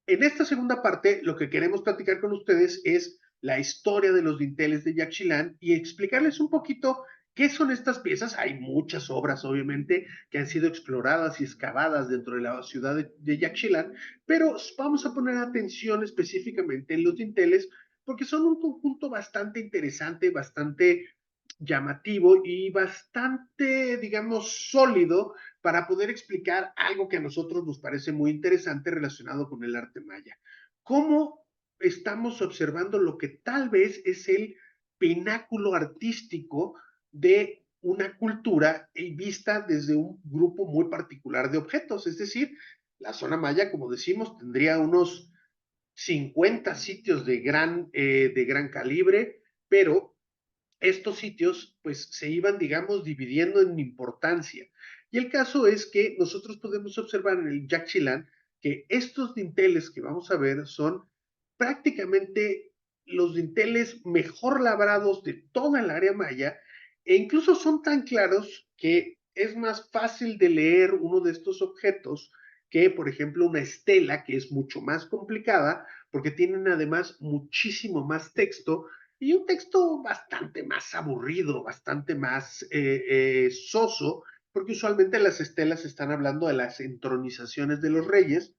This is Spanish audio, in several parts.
En esta segunda parte, lo que queremos platicar con ustedes es la historia de los dinteles de Yaxchilán y explicarles un poquito qué son estas piezas. Hay muchas obras, obviamente, que han sido exploradas y excavadas dentro de la ciudad de Yaxchilán, pero vamos a poner atención específicamente en los dinteles porque son un conjunto bastante interesante, bastante llamativo y bastante, digamos, sólido para poder explicar algo que a nosotros nos parece muy interesante relacionado con el arte maya. ¿Cómo estamos observando lo que tal vez es el pináculo artístico de una cultura vista desde un grupo muy particular de objetos? Es decir, la zona maya, como decimos, tendría unos 50 sitios de gran calibre, pero estos sitios pues se iban, digamos, dividiendo en importancia. Y el caso es que nosotros podemos observar en el Yaxchilán que estos dinteles que vamos a ver son prácticamente los dinteles mejor labrados de toda el área maya e incluso son tan claros que es más fácil de leer uno de estos objetos que, por ejemplo, una estela que es mucho más complicada porque tienen además muchísimo más texto y un texto bastante más aburrido, bastante más soso, porque usualmente las estelas están hablando de las entronizaciones de los reyes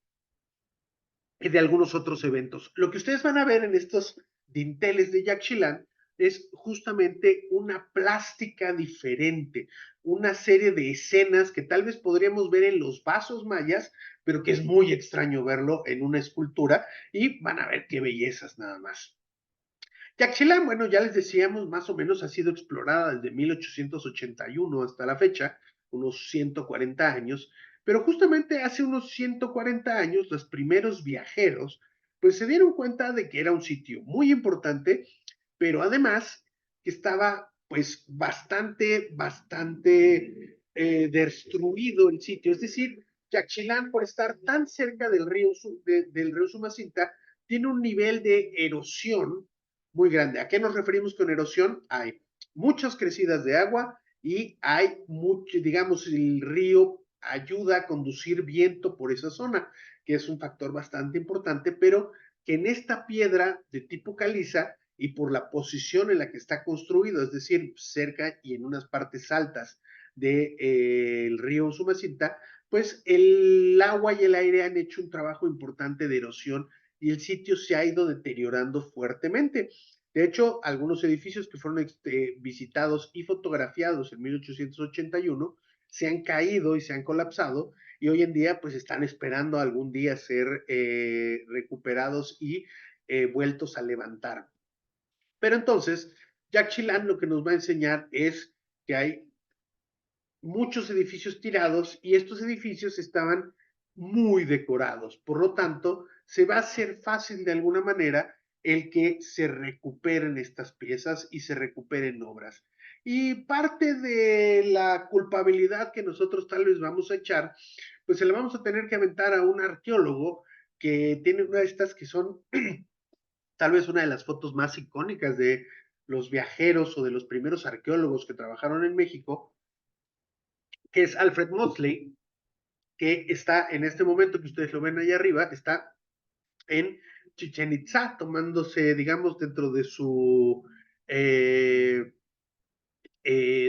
y de algunos otros eventos. Lo que ustedes van a ver en estos dinteles de Yaxchilán es justamente una plástica diferente, una serie de escenas que tal vez podríamos ver en los vasos mayas, pero que es muy extraño verlo en una escultura y van a ver qué bellezas nada más. Yaxchilán, bueno, ya les decíamos, más o menos ha sido explorada desde 1881 hasta la fecha, unos 140 años, pero justamente hace unos 140 años los primeros viajeros pues se dieron cuenta de que era un sitio muy importante, pero además que estaba pues bastante destruido el sitio, es decir, Yaxchilán por estar tan cerca del río Sumacinta tiene un nivel de erosión muy grande. ¿A qué nos referimos con erosión? Hay muchas crecidas de agua y hay mucho, digamos, el río ayuda a conducir viento por esa zona, que es un factor bastante importante, pero que en esta piedra de tipo caliza y por la posición en la que está construido, es decir, cerca y en unas partes altas del río Sumacinta, pues el agua y el aire han hecho un trabajo importante de erosión y el sitio se ha ido deteriorando fuertemente. De hecho, algunos edificios que fueron visitados y fotografiados en 1881 se han caído y se han colapsado y hoy en día pues están esperando algún día ser recuperados y vueltos a levantar. Pero entonces, Jack Chilan lo que nos va a enseñar es que hay muchos edificios tirados y estos edificios estaban muy decorados. Por lo tanto, se va a hacer fácil de alguna manera el que se recuperen estas piezas y se recuperen obras. Y parte de la culpabilidad que nosotros tal vez vamos a echar, pues se la vamos a tener que aventar a un arqueólogo que tiene una de estas que son tal vez una de las fotos más icónicas de los viajeros o de los primeros arqueólogos que trabajaron en México, que es Alfred Mosley, que está en este momento que ustedes lo ven ahí arriba, está en Chichen Itza, tomándose, digamos, eh,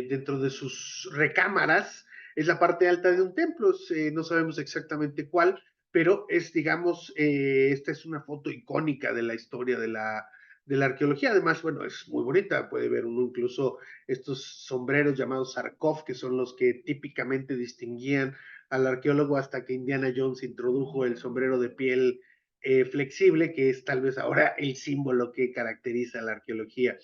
dentro de sus recámaras, es la parte alta de un templo, no sabemos exactamente cuál, pero es, digamos, esta es una foto icónica de la historia de la arqueología. Además, bueno, es muy bonita, puede ver uno incluso estos sombreros llamados Sarkov, que son los que típicamente distinguían al arqueólogo hasta que Indiana Jones introdujo el sombrero de piel flexible, que es tal vez ahora el símbolo que caracteriza la arqueología.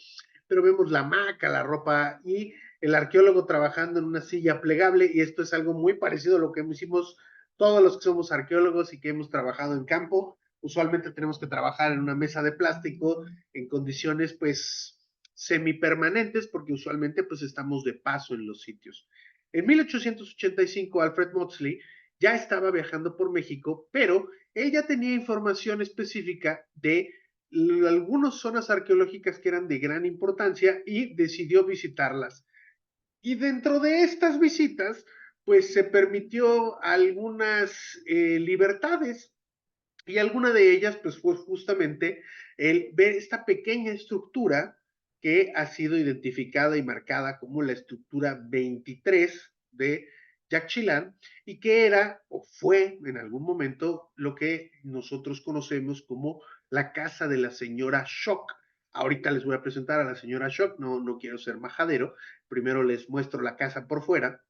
Pero vemos la hamaca, la ropa y el arqueólogo trabajando en una silla plegable y esto es algo muy parecido a lo que hicimos todos los que somos arqueólogos y que hemos trabajado en campo. Usualmente tenemos que trabajar en una mesa de plástico en condiciones pues semipermanentes porque usualmente pues estamos de paso en los sitios. En 1885 Alfred Maudslay ya estaba viajando por México, pero ella tenía información específica de algunas zonas arqueológicas que eran de gran importancia y decidió visitarlas. Y dentro de estas visitas, pues se permitió algunas libertades. Y alguna de ellas, pues, fue justamente el ver esta pequeña estructura que ha sido identificada y marcada como la estructura 23 de Yaxchilán y que era o fue en algún momento lo que nosotros conocemos como la casa de la señora Shock. Ahorita les voy a presentar a la señora Shock, no quiero ser majadero, primero les muestro la casa por fuera.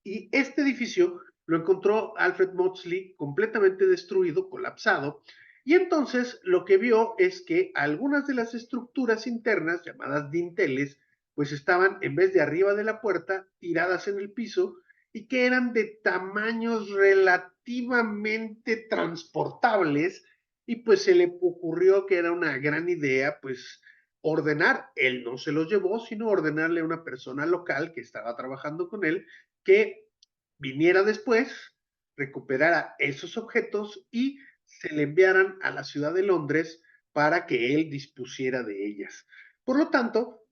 Y este edificio lo encontró Alfred Maudsley completamente destruido, colapsado, y entonces lo que vio es que algunas de las estructuras internas, llamadas dinteles, pues estaban, en vez de arriba de la puerta, tiradas en el piso y que eran de tamaños relativamente transportables, y pues se le ocurrió que era una gran idea, pues ordenar, él no se los llevó, sino ordenarle a una persona local que estaba trabajando con él que viniera después, recuperara esos objetos y se le enviaran a la ciudad de Londres para que él dispusiera de ellas. Por lo tanto,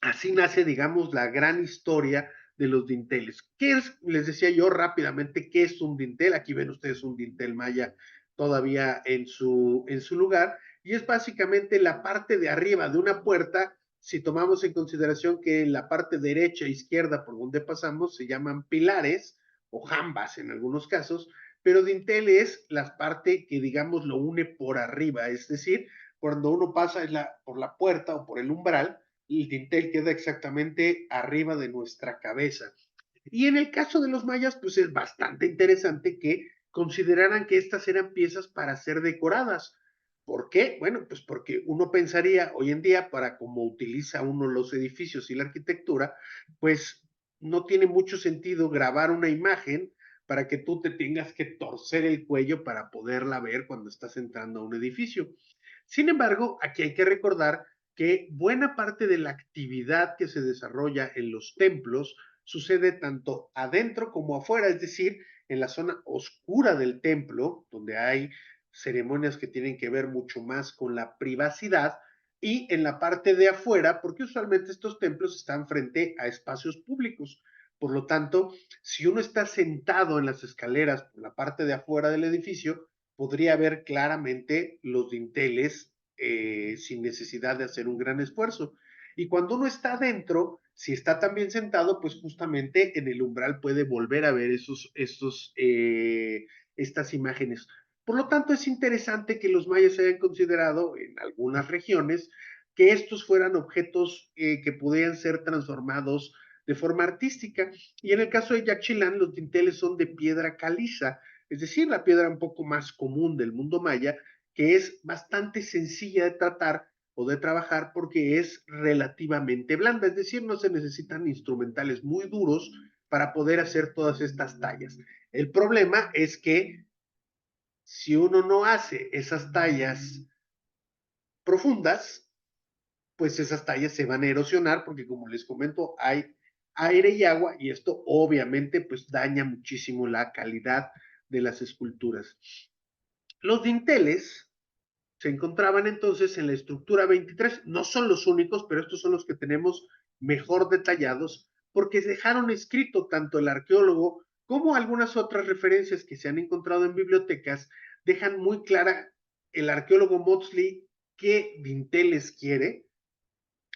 así nace, digamos, la gran historia de los dinteles. ¿Qué es? Les decía yo rápidamente, ¿qué es un dintel? Aquí ven ustedes un dintel maya todavía en su lugar, y es básicamente la parte de arriba de una puerta, si tomamos en consideración que la parte derecha e izquierda por donde pasamos se llaman pilares o jambas en algunos casos, pero dintel es la parte que, digamos, lo une por arriba, es decir, cuando uno pasa por la puerta o por el umbral, el dintel queda exactamente arriba de nuestra cabeza. Y en el caso de los mayas, pues es bastante interesante que consideraran que estas eran piezas para ser decoradas. ¿Por qué? Bueno, pues porque uno pensaría hoy en día, para cómo utiliza uno los edificios y la arquitectura, pues no tiene mucho sentido grabar una imagen para que tú te tengas que torcer el cuello para poderla ver cuando estás entrando a un edificio. Sin embargo, aquí hay que recordar que buena parte de la actividad que se desarrolla en los templos sucede tanto adentro como afuera, es decir, en la zona oscura del templo, donde hay ceremonias que tienen que ver mucho más con la privacidad, y en la parte de afuera, porque usualmente estos templos están frente a espacios públicos. Por lo tanto, si uno está sentado en las escaleras por la parte de afuera del edificio, podría ver claramente los dinteles sin necesidad de hacer un gran esfuerzo. Y cuando uno está adentro, si está también sentado, pues justamente en el umbral puede volver a ver estas imágenes. Por lo tanto, es interesante que los mayas hayan considerado en algunas regiones que estos fueran objetos que podían ser transformados de forma artística. Y en el caso de Yaxchilán, los dinteles son de piedra caliza, es decir, la piedra un poco más común del mundo maya, que es bastante sencilla de tratar o de trabajar porque es relativamente blanda, es decir, no se necesitan instrumentales muy duros para poder hacer todas estas tallas. El problema es que si uno no hace esas tallas profundas, pues esas tallas se van a erosionar porque, como les comento, hay aire y agua, y esto obviamente pues daña muchísimo la calidad de las esculturas. Los dinteles se encontraban entonces en la estructura 23. No son los únicos, pero estos son los que tenemos mejor detallados, porque dejaron escrito tanto el arqueólogo como algunas otras referencias que se han encontrado en bibliotecas, dejan muy clara el arqueólogo Maudsley qué dinteles quiere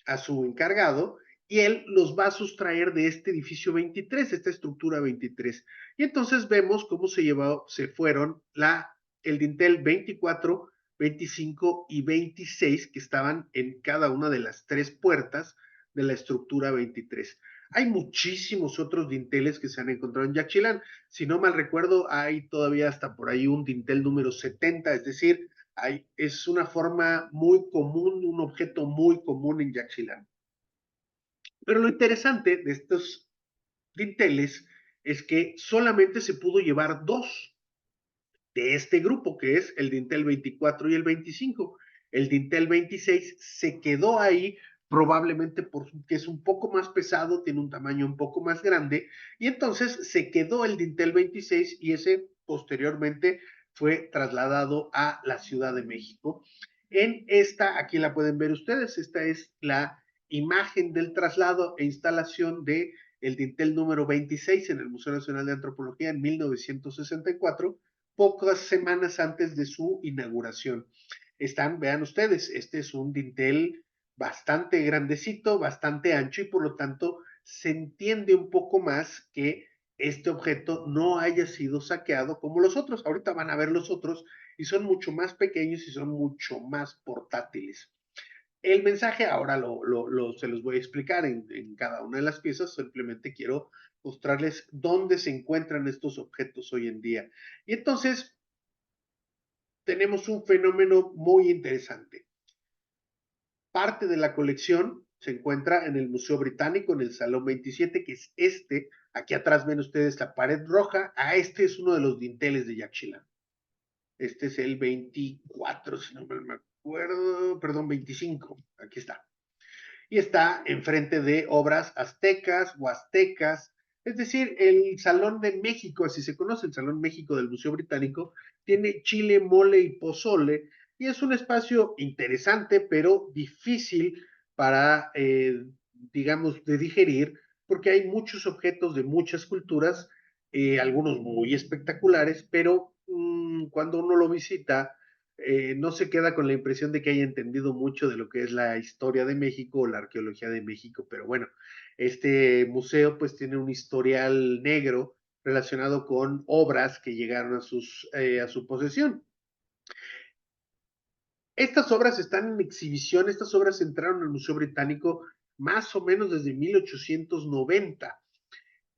a su encargado, y él los va a sustraer de este edificio 23, esta estructura 23. Y entonces vemos cómo se fueron el dintel 24, 25 y 26 que estaban en cada una de las tres puertas de la estructura 23. Hay muchísimos otros dinteles que se han encontrado en Yaxchilán. Si no mal recuerdo, hay todavía hasta por ahí un dintel número 70, es decir, es una forma muy común, un objeto muy común en Yaxchilán. Pero lo interesante de estos dinteles es que solamente se pudo llevar dos de este grupo, que es el dintel 24 y el 25. El dintel 26 se quedó ahí probablemente porque es un poco más pesado, tiene un tamaño un poco más grande, y entonces se quedó el dintel 26 y ese posteriormente fue trasladado a la Ciudad de México. En esta, aquí la pueden ver ustedes, esta es la imagen del traslado e instalación de el dintel número 26 en el Museo Nacional de Antropología en 1964, pocas semanas antes de su inauguración. Vean ustedes, este es un dintel bastante grandecito, bastante ancho y por lo tanto se entiende un poco más que este objeto no haya sido saqueado como los otros. Ahorita van a ver los otros y son mucho más pequeños y son mucho más portátiles. El mensaje ahora se los voy a explicar en cada una de las piezas, simplemente quiero mostrarles dónde se encuentran estos objetos hoy en día. Y entonces tenemos un fenómeno muy interesante. Parte de la colección se encuentra en el Museo Británico, en el Salón 27, que es este. Aquí atrás ven ustedes la pared roja. Este es uno de los dinteles de Yaxchilán. Este es el 24, si no me acuerdo, perdón, 25. Aquí está. Y está enfrente de obras aztecas, huastecas, es decir, el Salón de México, así se conoce, el Salón México del Museo Británico, tiene chile, mole y pozole, y es un espacio interesante, pero difícil para, digamos, de digerir, porque hay muchos objetos de muchas culturas, algunos muy espectaculares, pero cuando uno lo visita, no se queda con la impresión de que haya entendido mucho de lo que es la historia de México o la arqueología de México, pero bueno, este museo pues tiene un historial negro relacionado con obras que llegaron a su posesión. Estas obras están en exhibición, estas obras entraron al Museo Británico más o menos desde 1890,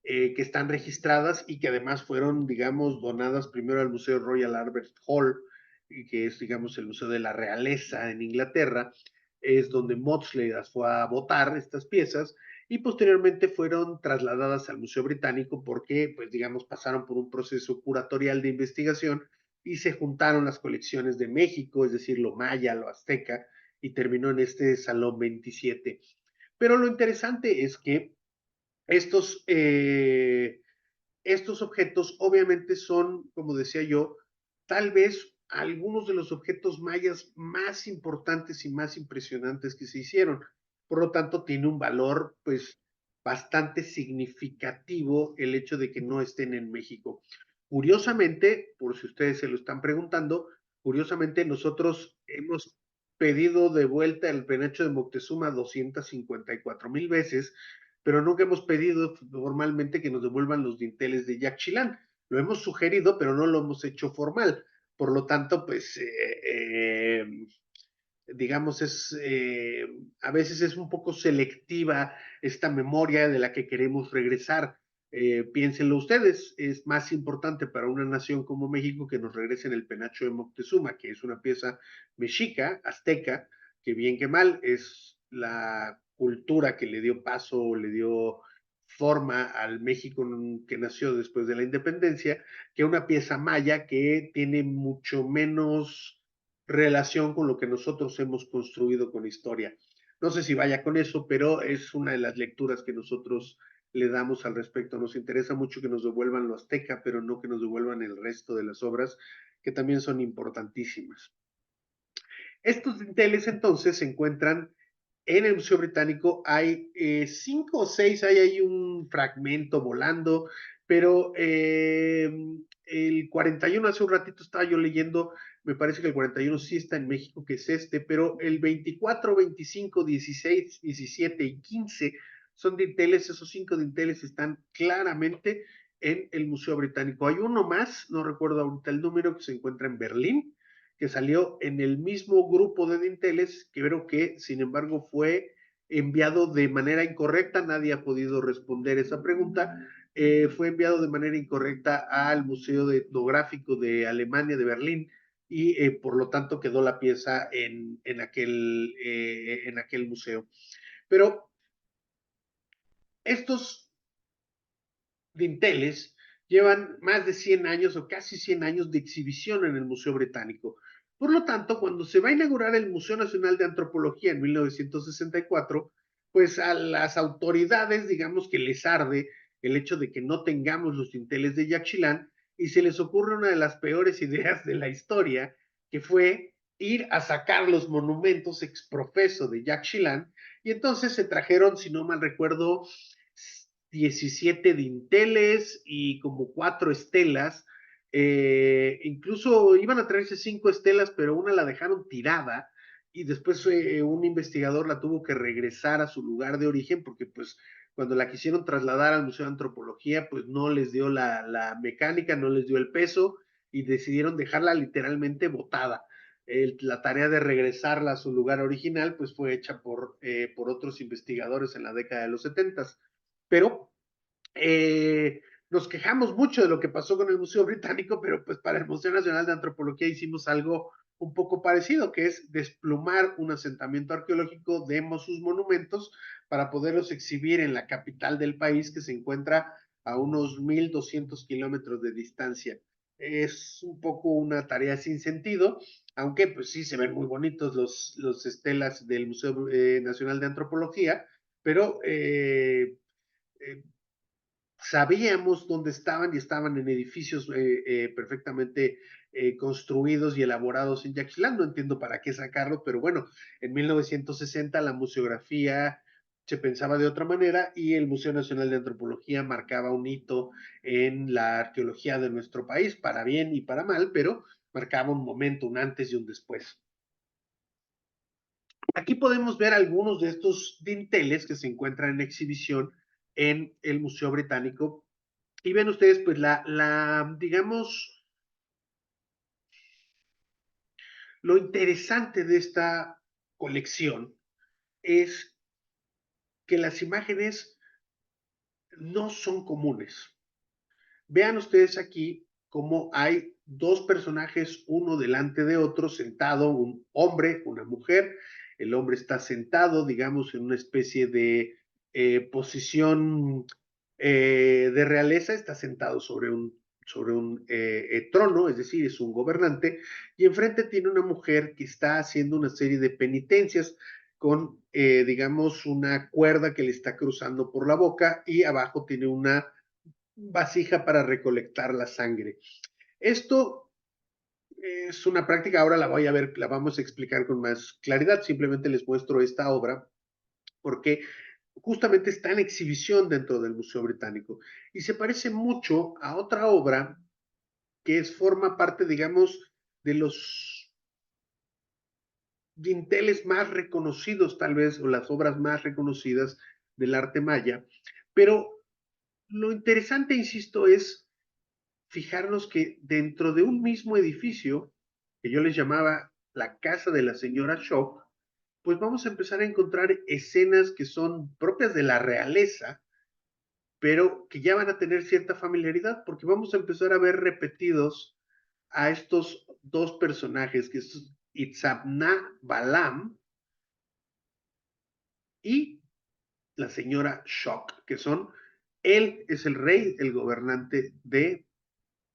que están registradas y que además fueron, digamos, donadas primero al Museo Royal Albert Hall, que es, digamos, el Museo de la Realeza en Inglaterra, es donde Maudslay las fue a votar estas piezas y posteriormente fueron trasladadas al Museo Británico porque, pues, digamos, pasaron por un proceso curatorial de investigación y se juntaron las colecciones de México, es decir, lo maya, lo azteca, y terminó en este Salón 27. Pero lo interesante es que estos, estos objetos obviamente son, como decía yo, tal vez algunos de los objetos mayas más importantes y más impresionantes que se hicieron. Por lo tanto, tiene un valor, pues, bastante significativo el hecho de que no estén en México. Curiosamente, por si ustedes se lo están preguntando, curiosamente nosotros hemos pedido de vuelta el penacho de Moctezuma 254,000 veces, pero nunca hemos pedido formalmente que nos devuelvan los dinteles de Yaxchilán. Lo hemos sugerido, pero no lo hemos hecho formal. Por lo tanto, pues, digamos, a veces es un poco selectiva esta memoria de la que queremos regresar. Piénsenlo ustedes, es más importante para una nación como México que nos regresen el penacho de Moctezuma, que es una pieza mexica, azteca, que bien que mal es la cultura que le dio paso, le dio forma al México que nació después de la independencia, que una pieza maya que tiene mucho menos relación con lo que nosotros hemos construido con historia. No sé si vaya con eso, pero es una de las lecturas que nosotros le damos al respecto. Nos interesa mucho que nos devuelvan lo azteca, pero no que nos devuelvan el resto de las obras, que también son importantísimas. Estos dinteles entonces se encuentran en el Museo Británico. Hay 5 o 6, hay ahí un fragmento volando, pero el 41, hace un ratito estaba yo leyendo, me parece que el 41 sí está en México, que es este, pero el 24, 25, 16, 17 y 15 son dinteles. Esos 5 dinteles están claramente en el Museo Británico. Hay uno más, no recuerdo ahorita el número, que se encuentra en Berlín, que salió en el mismo grupo de dinteles, que creo que, sin embargo, fue enviado de manera incorrecta. Nadie ha podido responder esa pregunta. Fue enviado de manera incorrecta al Museo Etnográfico de Alemania, de Berlín, y por lo tanto quedó la pieza en aquel museo. Pero estos dinteles llevan más de 100 años o casi 100 años de exhibición en el Museo Británico. Por lo tanto, cuando se va a inaugurar el Museo Nacional de Antropología en 1964, pues a las autoridades, digamos que les arde el hecho de que no tengamos los dinteles de Yaxchilán y se les ocurre una de las peores ideas de la historia, que fue ir a sacar los monumentos exprofeso de Yaxchilán, y entonces se trajeron, si no mal recuerdo, 17 dinteles y como 4 estelas Incluso iban a traerse 5 estelas, pero una la dejaron tirada y después un investigador la tuvo que regresar a su lugar de origen porque pues cuando la quisieron trasladar al Museo de Antropología pues no les dio la mecánica, no les dio el peso y decidieron dejarla literalmente botada. La tarea de regresarla a su lugar original pues fue hecha por otros investigadores en la década de los 70. Pero nos quejamos mucho de lo que pasó con el Museo Británico, pero pues para el Museo Nacional de Antropología hicimos algo un poco parecido, que es desplumar un asentamiento arqueológico, demos sus monumentos para poderlos exhibir en la capital del país, que se encuentra a unos 1,200 kilómetros de distancia. Es un poco una tarea sin sentido, aunque pues sí se ven muy bonitos los estelas del Museo Nacional de Antropología, pero sabíamos dónde estaban y estaban en edificios perfectamente construidos y elaborados en Yaxchilán. No entiendo para qué sacarlo, pero bueno, en 1960 la museografía se pensaba de otra manera y el Museo Nacional de Antropología marcaba un hito en la arqueología de nuestro país, para bien y para mal, pero marcaba un momento, un antes y un después. Aquí podemos ver algunos de estos dinteles que se encuentran en exhibición en el Museo Británico. Y ven ustedes, pues digamos, lo interesante de esta colección es que las imágenes no son comunes. Vean ustedes aquí cómo hay dos personajes, uno delante de otro, sentado, un hombre, una mujer. El hombre está sentado, digamos, en una especie de posición de realeza, está sentado sobre un trono, es decir, es un gobernante, y enfrente tiene una mujer que está haciendo una serie de penitencias con, digamos, una cuerda que le está cruzando por la boca y abajo tiene una vasija para recolectar la sangre. Esto es una práctica, ahora la voy a ver, la vamos a explicar con más claridad, simplemente les muestro esta obra porque justamente está en exhibición dentro del Museo Británico y se parece mucho a otra obra que forma parte, digamos, de los dinteles más reconocidos tal vez, o las obras más reconocidas del arte maya, pero lo interesante, insisto, es fijarnos que dentro de un mismo edificio, que yo les llamaba la casa de la señora Shock, pues vamos a empezar a encontrar escenas que son propias de la realeza, pero que ya van a tener cierta familiaridad, porque vamos a empezar a ver repetidos a estos dos personajes, que es Itzamna Balam y la señora Shock, que son, él es el rey, el gobernante de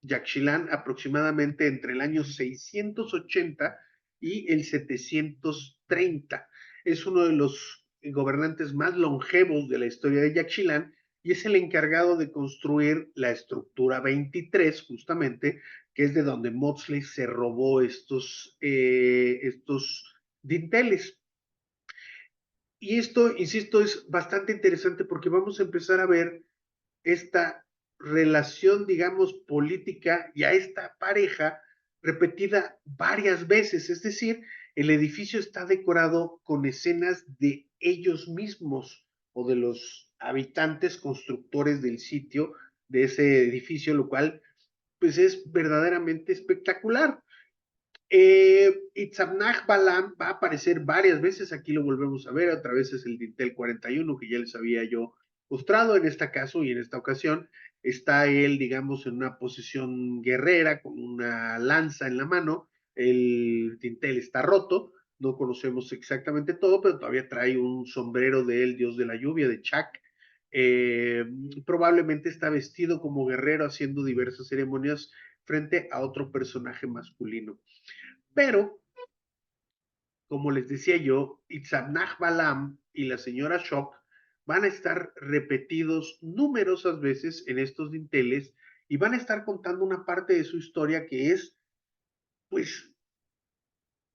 Yaxchilán aproximadamente entre el año 680 y el 730. Es uno de los gobernantes más longevos de la historia de Yaxchilán y es el encargado de construir la estructura 23, justamente, que es de donde Maudslay se robó estos dinteles. Y esto, insisto, es bastante interesante porque vamos a empezar a ver esta relación, digamos, política y a esta pareja repetida varias veces. Es decir, el edificio está decorado con escenas de ellos mismos o de los habitantes constructores del sitio de ese edificio, lo cual pues es verdaderamente espectacular. Itzamnach Balam va a aparecer varias veces, aquí lo volvemos a ver, otra vez es el Dintel 41 que ya les había yo mostrado en este caso y en esta ocasión está él, digamos, en una posición guerrera con una lanza en la mano, el Dintel está roto, no conocemos exactamente todo, pero todavía trae un sombrero del dios de la lluvia, de Chak. Eh, Probablemente está vestido como guerrero haciendo diversas ceremonias frente a otro personaje masculino. Pero, como les decía yo, Itzamnach Balam y la señora Shock van a estar repetidos numerosas veces en estos dinteles y van a estar contando una parte de su historia que es, pues,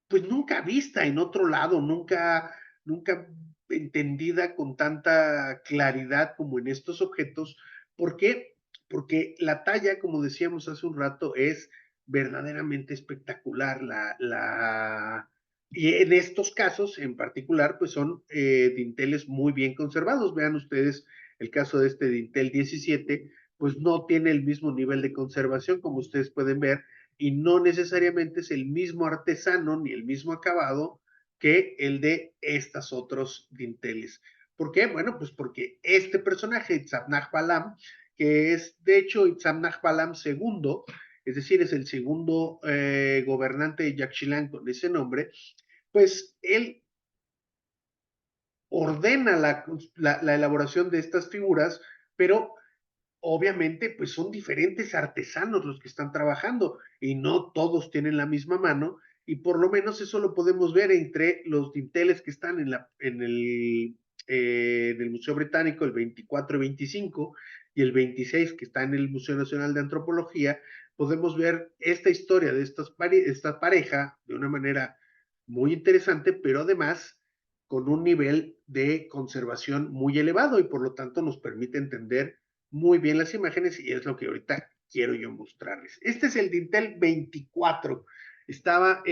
pues nunca vista en otro lado, nunca entendida con tanta claridad como en estos objetos. ¿Por qué? porque la talla, como decíamos hace un rato, es verdaderamente espectacular. Y en estos casos en particular, pues son dinteles muy bien conservados. Vean ustedes el caso de este dintel 17, pues no tiene el mismo nivel de conservación, como ustedes pueden ver, y no necesariamente es el mismo artesano ni el mismo acabado que el de estos otros dinteles. ¿Por qué? Bueno, pues porque este personaje, Itzamnach Balam, que es de hecho Itzamnach Balam II, es decir, es el segundo gobernante de Yaxchilán con ese nombre, pues él ordena la elaboración de estas figuras, pero obviamente pues son diferentes artesanos los que están trabajando y no todos tienen la misma mano, y por lo menos eso lo podemos ver entre los dinteles que están en el Museo Británico, el 24 y 25, y el 26 que está en el Museo Nacional de Antropología. Podemos ver esta historia de esta pareja de una manera muy interesante, pero además con un nivel de conservación muy elevado, y por lo tanto nos permite entender muy bien las imágenes, y es lo que ahorita quiero yo mostrarles. Este es el Dintel 24. Estaba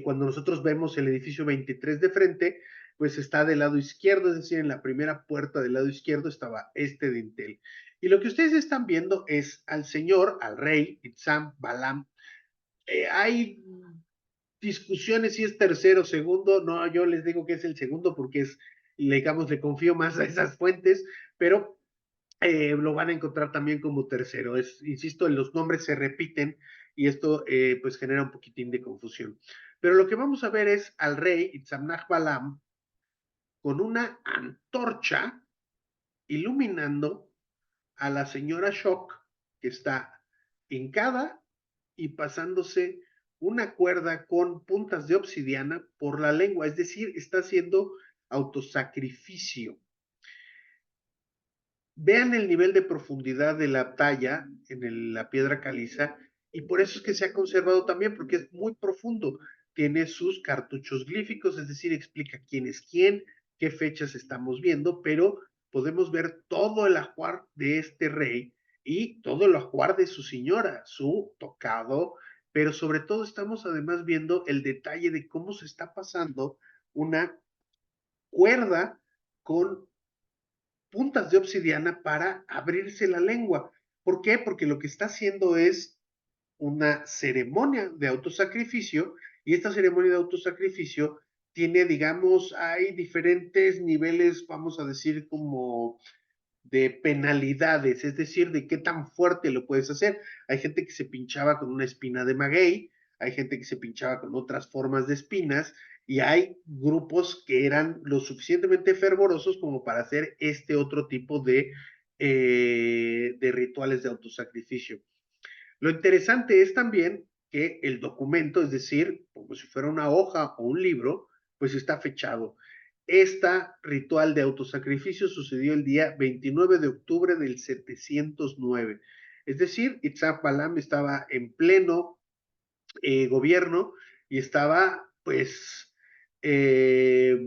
cuando nosotros vemos el edificio 23 de frente, pues está del lado izquierdo, es decir, en la primera puerta del lado izquierdo estaba este dintel. Y lo que ustedes están viendo es al señor, al rey, Itzam Balam. Hay discusiones si es tercero o segundo, no, yo les digo que es el segundo porque digamos, le confío más a esas fuentes, pero lo van a encontrar también como tercero. Insisto, los nombres se repiten y esto pues genera un poquitín de confusión. Pero lo que vamos a ver es al rey Itzamnach Balam con una antorcha iluminando a la señora Shock, que está hincada y pasándose una cuerda con puntas de obsidiana por la lengua, es decir, está haciendo autosacrificio. Vean el nivel de profundidad de la talla en la piedra caliza, y por eso es que se ha conservado también, porque es muy profundo. Tiene sus cartuchos glíficos, es decir, explica quién es quién, qué fechas estamos viendo, pero podemos ver todo el ajuar de este rey y todo el ajuar de su señora, su tocado, pero sobre todo estamos además viendo el detalle de cómo se está pasando una cuerda con puntas de obsidiana para abrirse la lengua. ¿Por qué? Porque lo que está haciendo es una ceremonia de autosacrificio, y esta ceremonia de autosacrificio tiene, digamos, hay diferentes niveles, vamos a decir, como de penalidades, es decir, de qué tan fuerte lo puedes hacer. Hay gente que se pinchaba con una espina de maguey, hay gente que se pinchaba con otras formas de espinas, y hay grupos que eran lo suficientemente fervorosos como para hacer este otro tipo de rituales de autosacrificio. Lo interesante es también que el documento, es decir, como si fuera una hoja o un libro, pues está fechado. Este ritual de autosacrificio sucedió el día 29 de octubre del 709. Es decir, Itzhak Balam estaba en pleno gobierno y estaba, pues, eh,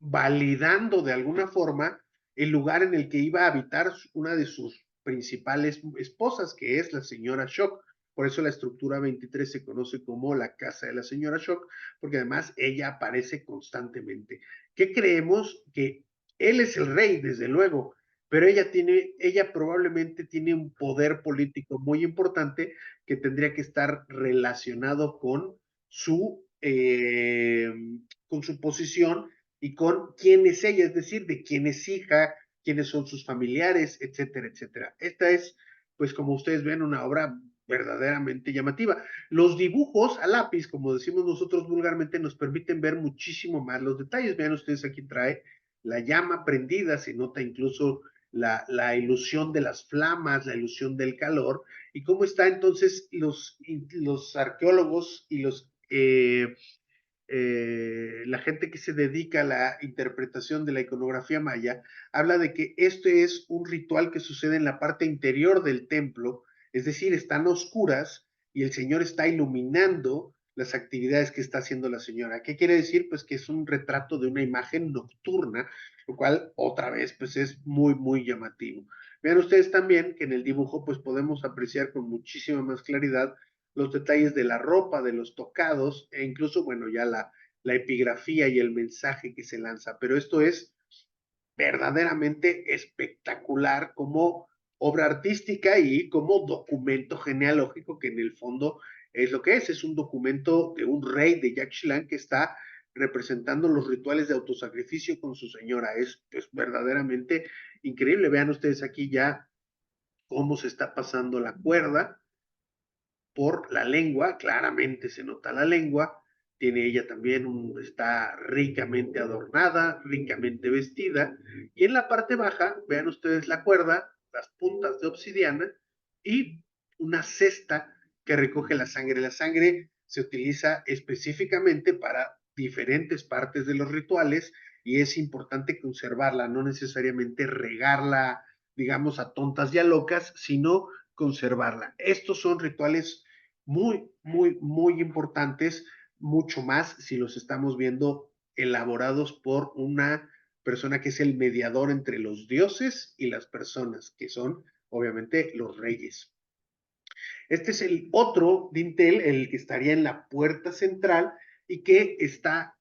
validando de alguna forma el lugar en el que iba a habitar una de sus principales esposas, que es la señora Shock. Por eso la estructura 23 se conoce como la casa de la señora Shock, porque además ella aparece constantemente. ¿Qué creemos? Que él es el rey, desde luego, pero ella probablemente tiene un poder político muy importante que tendría que estar relacionado con su posición y con quién es ella, es decir, de quién es hija, quiénes son sus familiares, etcétera, etcétera. Esta es, pues como ustedes ven, una obra verdaderamente llamativa. Los dibujos a lápiz, como decimos nosotros vulgarmente, nos permiten ver muchísimo más los detalles. Vean ustedes, aquí trae la llama prendida, se nota incluso la ilusión de las flamas, la ilusión del calor, y cómo está entonces los arqueólogos y la gente que se dedica a la interpretación de la iconografía maya, habla de que este es un ritual que sucede en la parte interior del templo, es decir, están oscuras y el Señor está iluminando las actividades que está haciendo la señora. ¿Qué quiere decir? Pues que es un retrato de una imagen nocturna, lo cual otra vez pues es muy, muy llamativo. Vean ustedes también que en el dibujo pues podemos apreciar con muchísima más claridad los detalles de la ropa, de los tocados e incluso, bueno, ya la epigrafía y el mensaje que se lanza. Pero esto es verdaderamente espectacular como obra artística y como documento genealógico, que en el fondo es lo que es un documento de un rey de Yaxchilán que está representando los rituales de autosacrificio con su señora. Es verdaderamente increíble. Vean ustedes aquí ya cómo se está pasando la cuerda por la lengua, claramente se nota la lengua, tiene ella también está ricamente adornada, ricamente vestida, y en la parte baja, vean ustedes la cuerda, las puntas de obsidiana y una cesta que recoge la sangre. La sangre se utiliza específicamente para diferentes partes de los rituales y es importante conservarla, no necesariamente regarla, digamos, a tontas y a locas, sino conservarla. Estos son rituales muy, muy, muy importantes, mucho más si los estamos viendo elaborados por una persona que es el mediador entre los dioses y las personas, que son obviamente los reyes. Este es el otro dintel, el que estaría en la puerta central y que está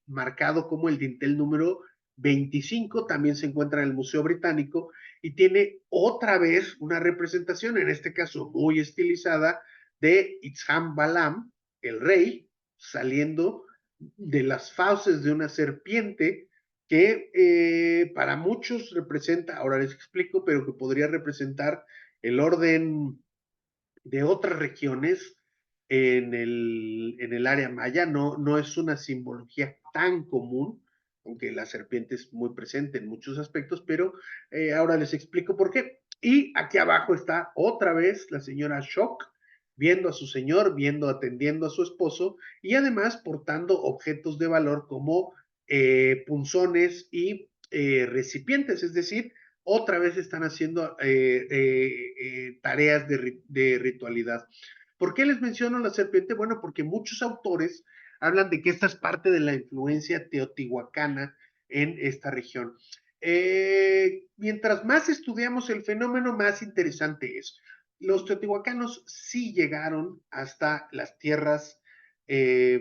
marcado como el dintel número 25, también se encuentra en el Museo Británico y tiene otra vez una representación, en este caso muy estilizada, de Itzham Balam, el rey, saliendo de las fauces de una serpiente que para muchos representa, ahora les explico, pero que podría representar el orden de otras regiones en el área maya. No, no es una simbología tan común, aunque la serpiente es muy presente en muchos aspectos, pero ahora les explico por qué. Y aquí abajo está otra vez la señora Shock, viendo a su señor, viendo, atendiendo a su esposo y además portando objetos de valor como punzones y recipientes, es decir, otra vez están haciendo tareas de ritualidad. ¿Por qué les menciono la serpiente? Bueno, porque muchos autores hablan de que esta es parte de la influencia teotihuacana en esta región. Mientras más estudiamos el fenómeno, más interesante es. Los teotihuacanos sí llegaron hasta las tierras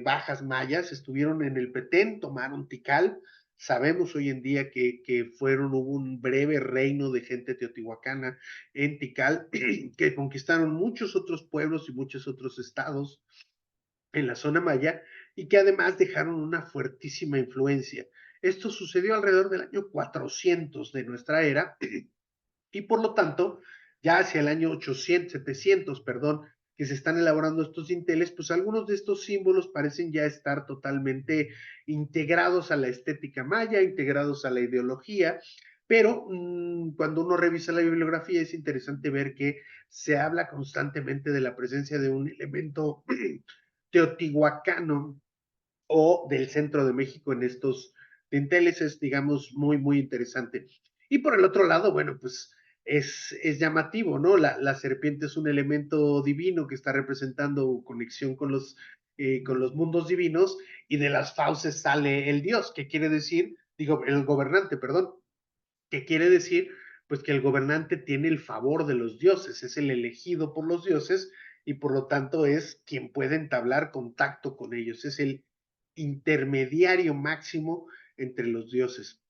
bajas mayas, estuvieron en el Petén, tomaron Tikal. Sabemos hoy en día que hubo un breve reino de gente teotihuacana en Tikal, que conquistaron muchos otros pueblos y muchos otros estados en la zona maya y que además dejaron una fuertísima influencia. Esto sucedió alrededor del año 400 de nuestra era y por lo tanto, ya hacia el año 800, 700, perdón, que se están elaborando estos dinteles, pues algunos de estos símbolos parecen ya estar totalmente integrados a la estética maya, integrados a la ideología, pero cuando uno revisa la bibliografía es interesante ver que se habla constantemente de la presencia de un elemento teotihuacano o del centro de México en estos dinteles. Es, digamos, muy, muy interesante. Y por el otro lado, bueno, pues es llamativo, ¿no? La serpiente es un elemento divino que está representando conexión con los mundos divinos y de las fauces sale el dios, que quiere decir, digo, el gobernante, perdón, que quiere decir pues que el gobernante tiene el favor de los dioses, es el elegido por los dioses y por lo tanto es quien puede entablar contacto con ellos, es el intermediario máximo entre los dioses.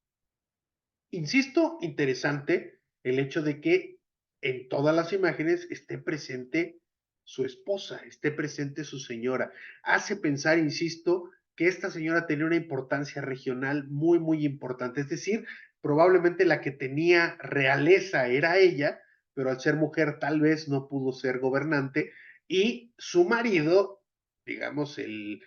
Insisto, interesante el hecho de que en todas las imágenes esté presente su esposa, esté presente su señora. Hace pensar, insisto, que esta señora tenía una importancia regional muy, muy importante. Es decir, probablemente la que tenía realeza era ella, pero al ser mujer tal vez no pudo ser gobernante y su marido, digamos, el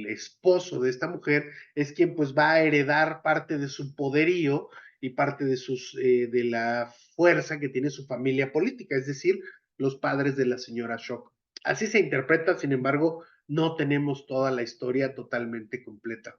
esposo de esta mujer, es quien pues va a heredar parte de su poderío y parte de la fuerza que tiene su familia política, es decir, los padres de la señora Shock. Así se interpreta, sin embargo, no tenemos toda la historia totalmente completa.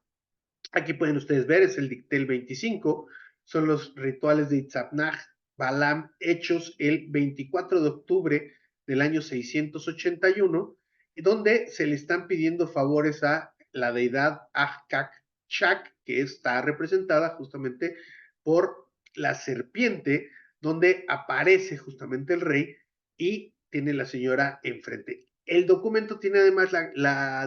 Aquí pueden ustedes ver, es el dictel 25, son los rituales de Itzapnaj Balam hechos el 24 de octubre del año 681, donde se le están pidiendo favores a la deidad Ahkak Chak, que está representada justamente por la serpiente, donde aparece justamente el rey y tiene la señora enfrente. El documento tiene además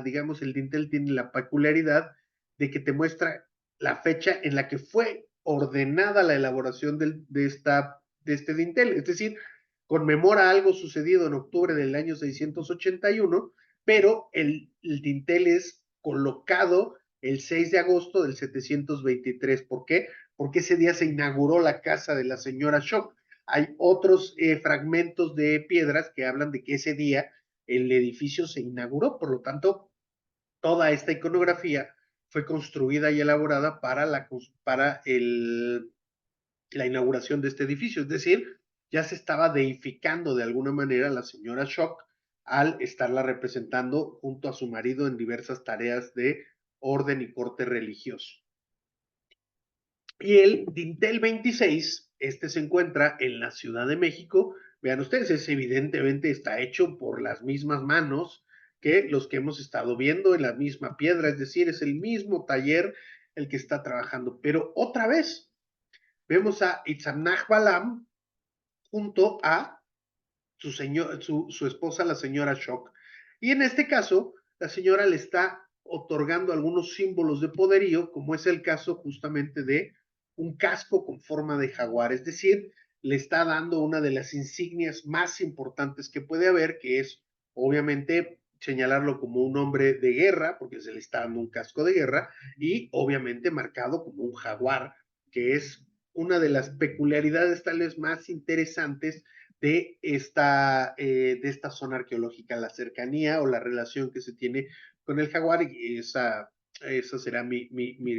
digamos, el dintel tiene la peculiaridad de que te muestra la fecha en la que fue ordenada la elaboración de este dintel, es decir, conmemora algo sucedido en octubre del año 681, pero el dintel es colocado el 6 de agosto del 723. ¿Por qué? Porque ese día se inauguró la casa de la señora Shock. Hay otros fragmentos de piedras que hablan de que ese día el edificio se inauguró, por lo tanto, toda esta iconografía fue construida y elaborada para la inauguración de este edificio, es decir, ya se estaba deificando de alguna manera la señora Shock al estarla representando junto a su marido en diversas tareas de orden y corte religioso. Y el Dintel 26, este se encuentra en la Ciudad de México. Vean ustedes, evidentemente está hecho por las mismas manos que los que hemos estado viendo en la misma piedra, es decir, es el mismo taller el que está trabajando. Pero otra vez, vemos a Itzamnach Balam junto a su esposa, la señora Shock. Y en este caso, la señora le está otorgando algunos símbolos de poderío, como es el caso justamente de un casco con forma de jaguar, es decir, le está dando una de las insignias más importantes que puede haber, que es obviamente señalarlo como un hombre de guerra, porque se le está dando un casco de guerra, y obviamente marcado como un jaguar, que es una de las peculiaridades tal vez más interesantes de esta zona arqueológica, la cercanía o la relación que se tiene con el jaguar, y esa será mi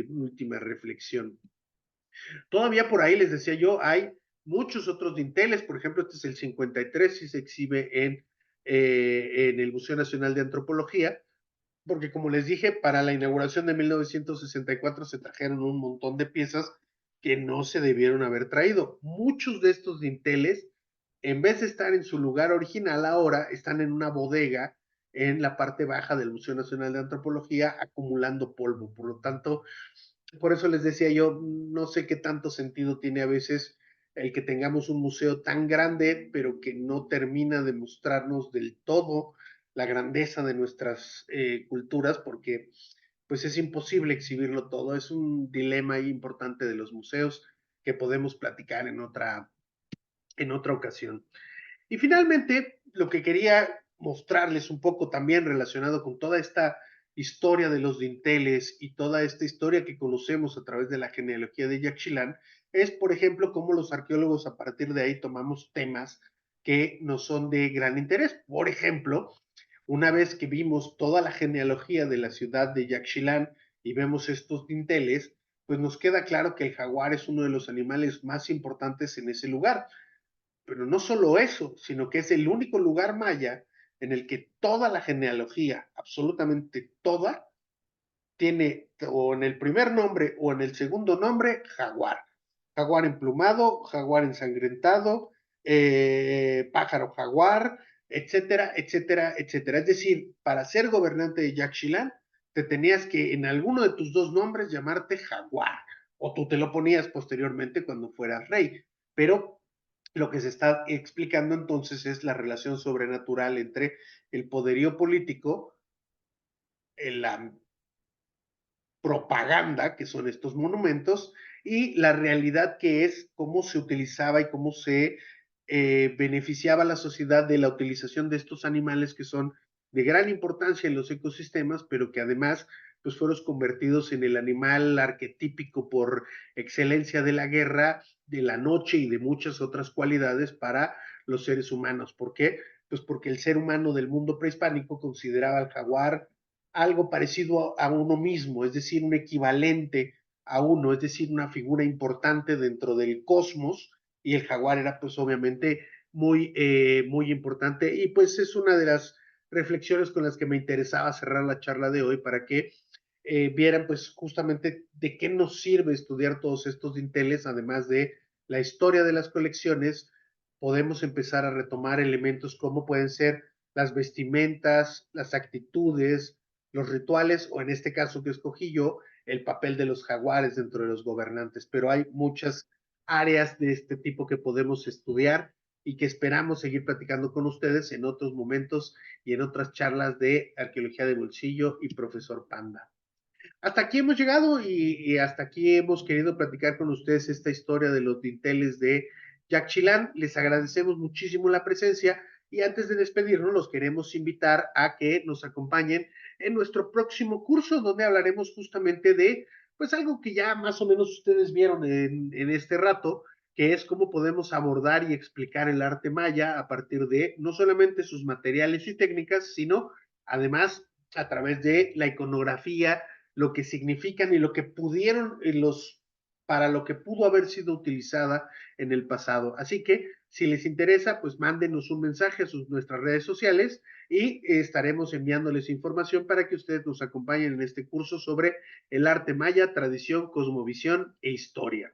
última reflexión. Todavía por ahí les decía yo, hay muchos otros dinteles, por ejemplo, este es el 53 y se exhibe en el Museo Nacional de Antropología, porque como les dije, para la inauguración de 1964 se trajeron un montón de piezas que no se debieron haber traído. Muchos de estos dinteles, en vez de estar en su lugar original ahora, están en una bodega en la parte baja del Museo Nacional de Antropología acumulando polvo. Por lo tanto, por eso les decía yo, no sé qué tanto sentido tiene a veces el que tengamos un museo tan grande, pero que no termina de mostrarnos del todo la grandeza de nuestras culturas, porque pues es imposible exhibirlo todo. Es un dilema importante de los museos que podemos platicar en otra ocasión. Y finalmente, lo que quería mostrarles un poco también relacionado con toda esta historia de los dinteles y toda esta historia que conocemos a través de la genealogía de Yaxchilán, es, por ejemplo, cómo los arqueólogos a partir de ahí tomamos temas que nos son de gran interés. Por ejemplo, una vez que vimos toda la genealogía de la ciudad de Yaxchilán y vemos estos dinteles, pues nos queda claro que el jaguar es uno de los animales más importantes en ese lugar. Pero no solo eso, sino que es el único lugar maya en el que toda la genealogía, absolutamente toda, tiene o en el primer nombre o en el segundo nombre jaguar. Jaguar emplumado, jaguar ensangrentado, pájaro jaguar, etcétera, etcétera, etcétera. Es decir, para ser gobernante de Yaxchilán, te tenías que en alguno de tus dos nombres llamarte jaguar, o tú te lo ponías posteriormente cuando fueras rey. Pero lo que se está explicando entonces es la relación sobrenatural entre el poderío político, la propaganda, que son estos monumentos, y la realidad que es cómo se utilizaba y cómo se beneficiaba a la sociedad de la utilización de estos animales que son de gran importancia en los ecosistemas, pero que además pues fueron convertidos en el animal arquetípico por excelencia de la guerra, de la noche y de muchas otras cualidades para los seres humanos. ¿Por qué? Pues porque el ser humano del mundo prehispánico consideraba al jaguar algo parecido a uno mismo, es decir, un equivalente a uno, es decir, una figura importante dentro del cosmos, y el jaguar era pues obviamente muy importante, y pues es una de las reflexiones con las que me interesaba cerrar la charla de hoy para que vieran pues justamente de qué nos sirve estudiar todos estos dinteles, además de la historia de las colecciones. Podemos empezar a retomar elementos como pueden ser las vestimentas, las actitudes, los rituales, o en este caso que escogí yo, el papel de los jaguares dentro de los gobernantes. Pero hay muchas áreas de este tipo que podemos estudiar y que esperamos seguir platicando con ustedes en otros momentos y en otras charlas de arqueología de bolsillo y profesor Panda. Hasta aquí hemos llegado y hasta aquí hemos querido platicar con ustedes esta historia de los dinteles de Yaxchilán. Les agradecemos muchísimo la presencia y antes de despedirnos los queremos invitar a que nos acompañen en nuestro próximo curso donde hablaremos justamente de pues algo que ya más o menos ustedes vieron en este rato, que es cómo podemos abordar y explicar el arte maya a partir de no solamente sus materiales y técnicas, sino además a través de la iconografía, lo que significan y lo que pudieron para lo que pudo haber sido utilizada en el pasado. Así que si les interesa, pues mándenos un mensaje a nuestras redes sociales y estaremos enviándoles información para que ustedes nos acompañen en este curso sobre el arte maya, tradición, cosmovisión e historia.